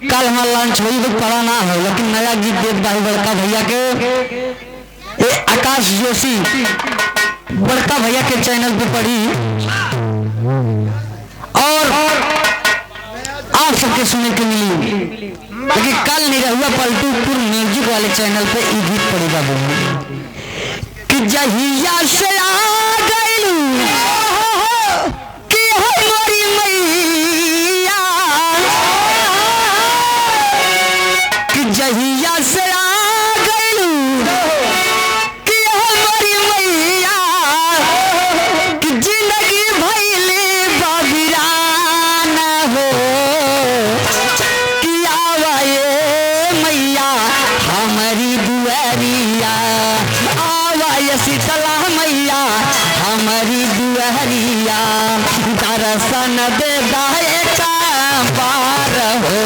कल हमारा लंच हुई तो पड़ा ना हो, लेकिन नया गीत देख भाई बड़का भैया के आकाश जोशी बड़का भैया के चैनल पे पड़ी और आप सबके सुनने के मिली, लेकिन कल नहीं रहुआ पलटूपुर म्यूजिक वाले चैनल पे ये गीत पड़ी बाबू कि जहिया से आ गइलू कि हमारी मैया कि जहिया से आ गइलू कि हमारी मैया कि जिंदगी भइले बबिरान हो कि आवाए मैया हमारी दुआरिया शीतला मैया हमारी दुआरिया दर्शन दे दाए का पार हो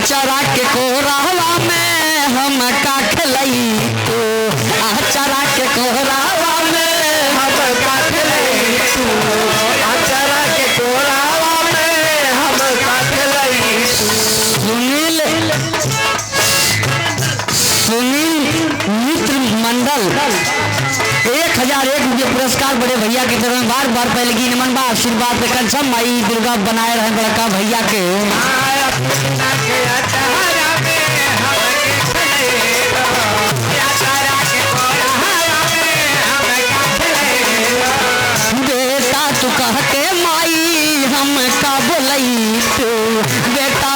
चरा के कोरावा में हम का खलई तो चरा के कोरावा में हम का खलई तू चरा के कोरावा में हम का खलई सुनील मित्र मंडल 1001 रुपये पुरस्कार बड़े भैया की तरफ बार बार पहले की नमन बा आशीर्वाद पे कंचम माई दुर्गा बनाए रहे बड़का भैया के बेटा तू कह के माई हम का बोलई तो बेटा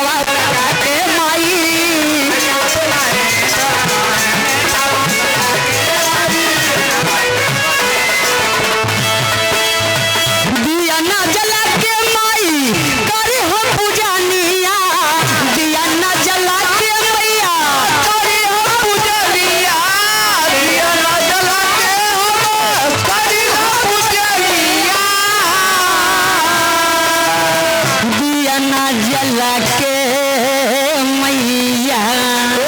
के माई दिया ना जला के माई करे हम पूजनिया दिया ना जला के मैया करे हम पूजनिया दिया ना जला के हम करे हम पूजनिया दिया ना जला के मैया हो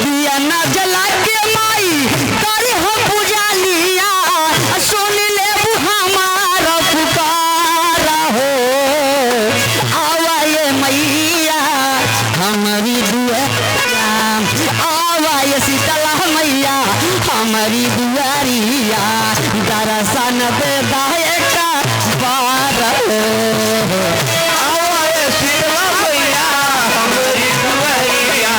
दिया ना जला के माई करे हम पूजा लिया सुन ले हमारा पुकारा हो आवाए मैया हमारी दुआरिया आवाए शीतला मैया हमारी दुआरिया दर्शन दे दाए का बार आवाए शीतला मैया हमारी दुआरिया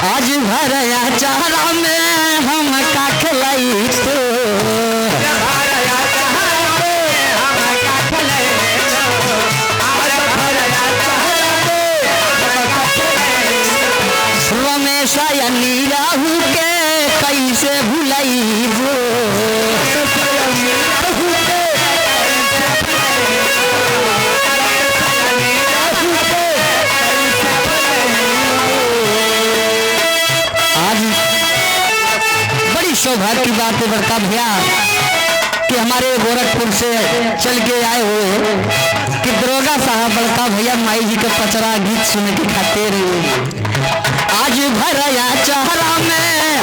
आज भरया चारा में हम का खलाई तो रमेश नीराहू के कैसे भुलाई वो आज बड़ी सौभाग्य की बात है बड़का भैया कि हमारे गोरखपुर से चल के आए हुए कि दरोगा साहब बड़का भैया माई जी का पचरा गीत सुनने के खातिर आज भरया चेहरा में